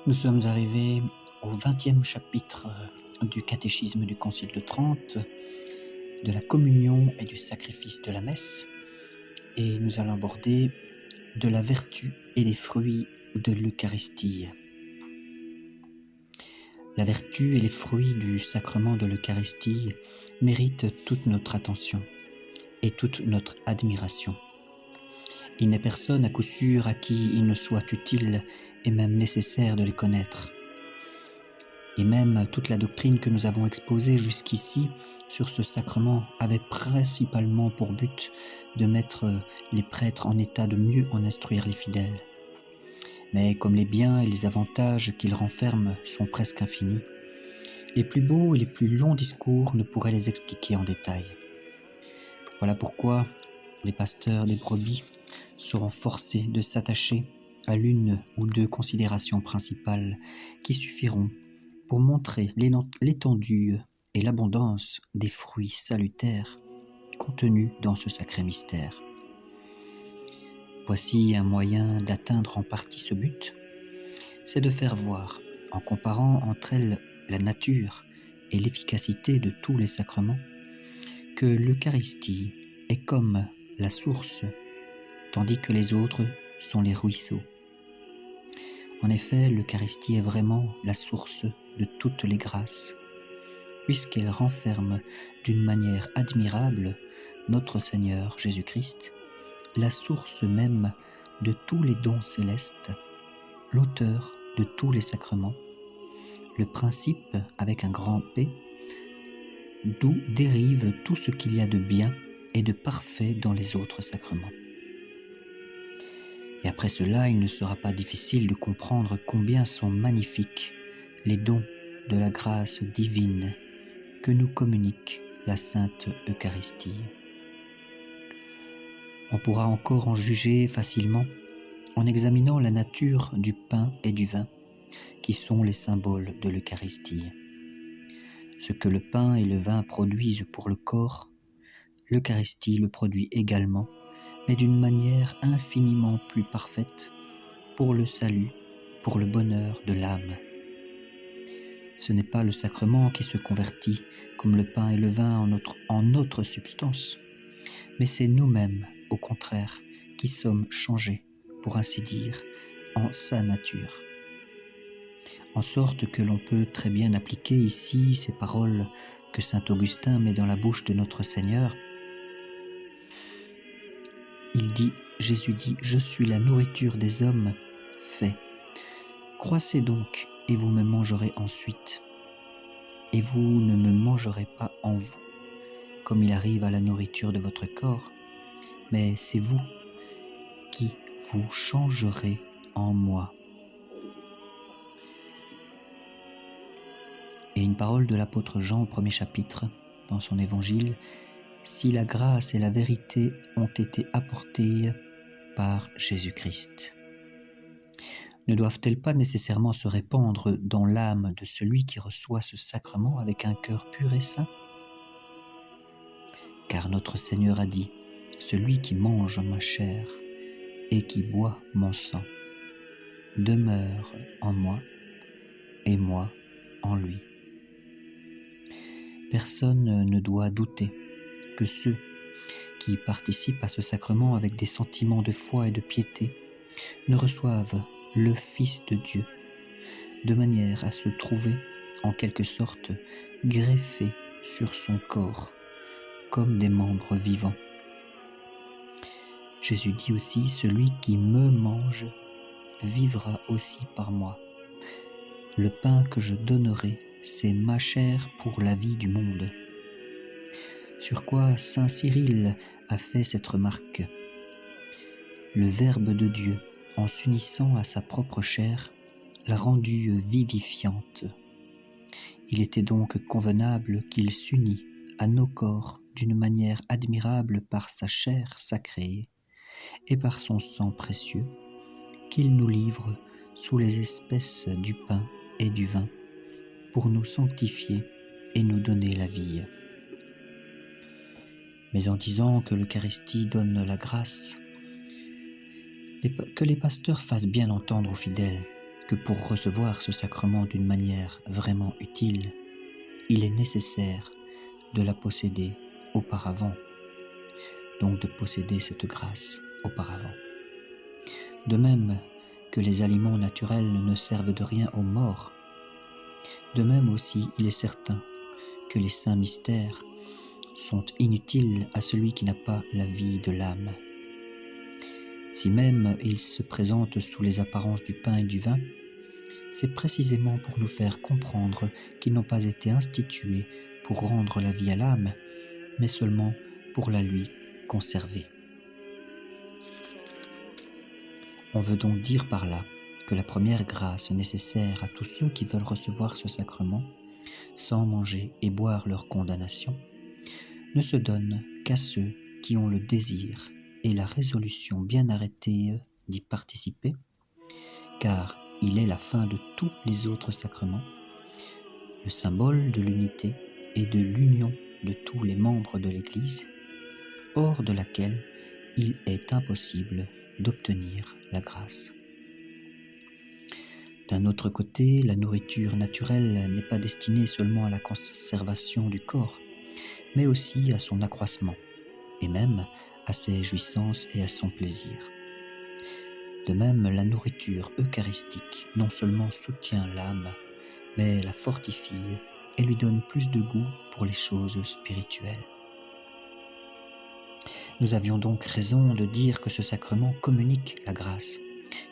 Nous sommes arrivés au 20e chapitre du catéchisme du Concile de Trente, de la communion et du sacrifice de la messe, et nous allons aborder de la vertu et les fruits de l'Eucharistie. La vertu et les fruits du sacrement de l'Eucharistie méritent toute notre attention et toute notre admiration. Il n'est personne à coup sûr à qui il ne soit utile et même nécessaire de les connaître. Et même toute la doctrine que nous avons exposée jusqu'ici sur ce sacrement avait principalement pour but de mettre les prêtres en état de mieux en instruire les fidèles. Mais comme les biens et les avantages qu'il renferme sont presque infinis, les plus beaux et les plus longs discours ne pourraient les expliquer en détail. Voilà pourquoi les pasteurs des brebis seront forcés de s'attacher à l'une ou deux considérations principales qui suffiront pour montrer l'étendue et l'abondance des fruits salutaires contenus dans ce sacré mystère. Voici un moyen d'atteindre en partie ce but, c'est de faire voir, en comparant entre elles la nature et l'efficacité de tous les sacrements, que l'Eucharistie est comme la source, tandis que les autres sont les ruisseaux. En effet, l'Eucharistie est vraiment la source de toutes les grâces, puisqu'elle renferme d'une manière admirable notre Seigneur Jésus-Christ, la source même de tous les dons célestes, l'auteur de tous les sacrements, le principe avec un grand P, d'où dérive tout ce qu'il y a de bien et de parfait dans les autres sacrements. Et après cela, il ne sera pas difficile de comprendre combien sont magnifiques les dons de la grâce divine que nous communique la Sainte Eucharistie. On pourra encore en juger facilement en examinant la nature du pain et du vin, qui sont les symboles de l'Eucharistie. Ce que le pain et le vin produisent pour le corps, l'Eucharistie le produit également, mais d'une manière infiniment plus parfaite pour le salut, pour le bonheur de l'âme. Ce n'est pas le sacrement qui se convertit, comme le pain et le vin, en notre substance, mais c'est nous-mêmes, au contraire, qui sommes changés, pour ainsi dire, en sa nature. En sorte que l'on peut très bien appliquer ici ces paroles que saint Augustin met dans la bouche de notre Seigneur. Jésus dit « Je suis la nourriture des hommes, fait. Croissez donc, et vous me mangerez ensuite. Et vous ne me mangerez pas en vous, comme il arrive à la nourriture de votre corps, mais c'est vous qui vous changerez en moi. » Et une parole de l'apôtre Jean au 1er chapitre, dans son évangile, « Si la grâce et la vérité ont été apportées par Jésus-Christ. » Ne doivent-elles pas nécessairement se répandre dans l'âme de celui qui reçoit ce sacrement avec un cœur pur et saint ? Car notre Seigneur a dit « Celui qui mange ma chair et qui boit mon sang demeure en moi et moi en lui. » Personne ne doit douter que ceux qui participent à ce sacrement avec des sentiments de foi et de piété ne reçoivent le Fils de Dieu, de manière à se trouver, en quelque sorte, greffés sur son corps, comme des membres vivants. Jésus dit aussi « Celui qui me mange vivra aussi par moi. Le pain que je donnerai, c'est ma chair pour la vie du monde. » Sur quoi saint Cyril a fait cette remarque. Le Verbe de Dieu, en s'unissant à sa propre chair, l'a rendue vivifiante. Il était donc convenable qu'il s'unit à nos corps d'une manière admirable par sa chair sacrée et par son sang précieux, qu'il nous livre sous les espèces du pain et du vin pour nous sanctifier et nous donner la vie. Mais en disant que l'Eucharistie donne la grâce, que les pasteurs fassent bien entendre aux fidèles que pour recevoir ce sacrement d'une manière vraiment utile, il est nécessaire de la posséder auparavant, donc de posséder cette grâce auparavant. De même que les aliments naturels ne servent de rien aux morts, de même aussi il est certain que les saints mystères sont inutiles à celui qui n'a pas la vie de l'âme. Si même ils se présentent sous les apparences du pain et du vin, c'est précisément pour nous faire comprendre qu'ils n'ont pas été institués pour rendre la vie à l'âme, mais seulement pour la lui conserver. On veut donc dire par là que la première grâce nécessaire à tous ceux qui veulent recevoir ce sacrement, sans manger et boire leur condamnation, ne se donne qu'à ceux qui ont le désir et la résolution bien arrêtée d'y participer, car il est la fin de tous les autres sacrements, le symbole de l'unité et de l'union de tous les membres de l'Église, hors de laquelle il est impossible d'obtenir la grâce. D'un autre côté, la nourriture naturelle n'est pas destinée seulement à la conservation du corps, mais aussi à son accroissement, et même à ses jouissances et à son plaisir. De même, la nourriture eucharistique non seulement soutient l'âme, mais la fortifie et lui donne plus de goût pour les choses spirituelles. Nous avions donc raison de dire que ce sacrement communique la grâce,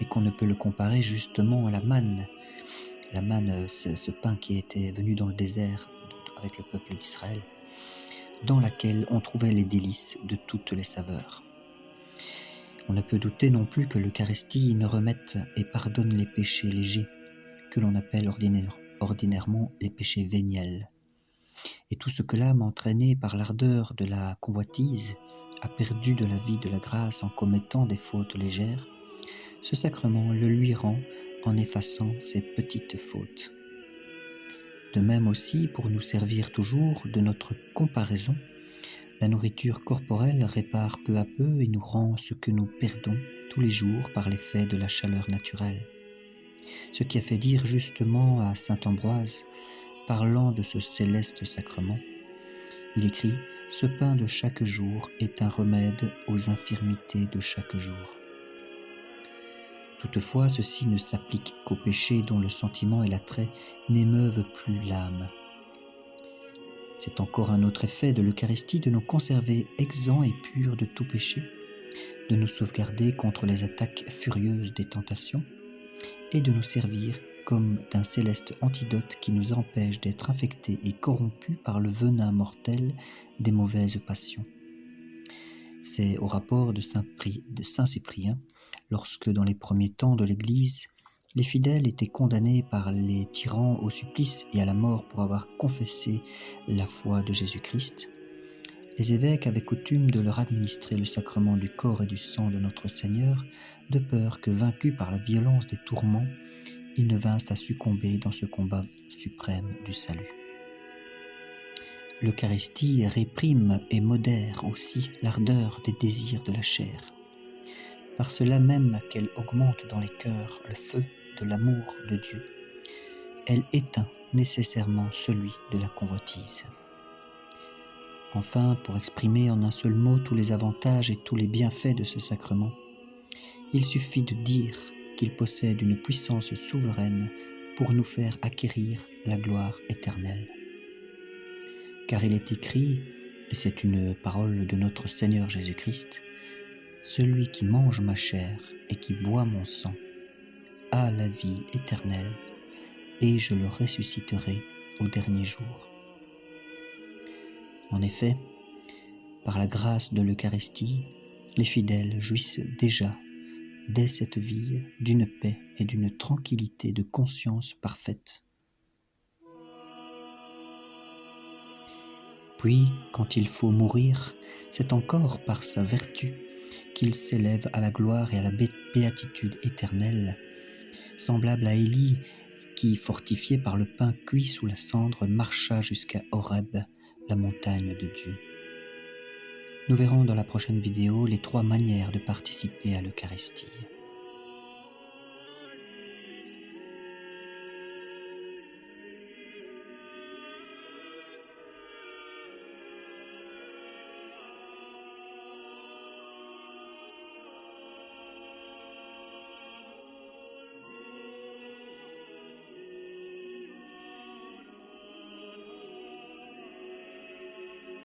et qu'on ne peut le comparer justement à la manne. La manne, c'est ce pain qui était venu dans le désert avec le peuple d'Israël, dans laquelle on trouvait les délices de toutes les saveurs. On ne peut douter non plus que l'Eucharistie ne remette et pardonne les péchés légers, que l'on appelle ordinairement les péchés véniels. Et tout ce que l'âme, entraînée par l'ardeur de la convoitise, a perdu de la vie de la grâce en commettant des fautes légères, ce sacrement le lui rend en effaçant ses petites fautes. De même aussi, pour nous servir toujours de notre comparaison, la nourriture corporelle répare peu à peu et nous rend ce que nous perdons tous les jours par l'effet de la chaleur naturelle. Ce qui a fait dire justement à saint Ambroise, parlant de ce céleste sacrement, il écrit « Ce pain de chaque jour est un remède aux infirmités de chaque jour ». Toutefois, ceci ne s'applique qu'aux péchés dont le sentiment et l'attrait n'émeuvent plus l'âme. C'est encore un autre effet de l'Eucharistie de nous conserver exempts et purs de tout péché, de nous sauvegarder contre les attaques furieuses des tentations et de nous servir comme d'un céleste antidote qui nous empêche d'être infectés et corrompus par le venin mortel des mauvaises passions. C'est au rapport de saint Cyprien, lorsque dans les premiers temps de l'Église, les fidèles étaient condamnés par les tyrans au supplice et à la mort pour avoir confessé la foi de Jésus-Christ. Les évêques avaient coutume de leur administrer le sacrement du corps et du sang de notre Seigneur, de peur que, vaincus par la violence des tourments, ils ne vinssent à succomber dans ce combat suprême du salut. L'Eucharistie réprime et modère aussi l'ardeur des désirs de la chair. Par cela même qu'elle augmente dans les cœurs le feu de l'amour de Dieu, elle éteint nécessairement celui de la convoitise. Enfin, pour exprimer en un seul mot tous les avantages et tous les bienfaits de ce sacrement, il suffit de dire qu'il possède une puissance souveraine pour nous faire acquérir la gloire éternelle. Car il est écrit, et c'est une parole de notre Seigneur Jésus-Christ, « Celui qui mange ma chair et qui boit mon sang a la vie éternelle, et je le ressusciterai au dernier jour. » En effet, par la grâce de l'Eucharistie, les fidèles jouissent déjà, dès cette vie, d'une paix et d'une tranquillité de conscience parfaite. Puis, quand il faut mourir, c'est encore par sa vertu qu'il s'élève à la gloire et à la béatitude éternelle, semblable à Élie qui, fortifié par le pain cuit sous la cendre, marcha jusqu'à Horeb, la montagne de Dieu. Nous verrons dans la prochaine vidéo les 3 manières de participer à l'Eucharistie.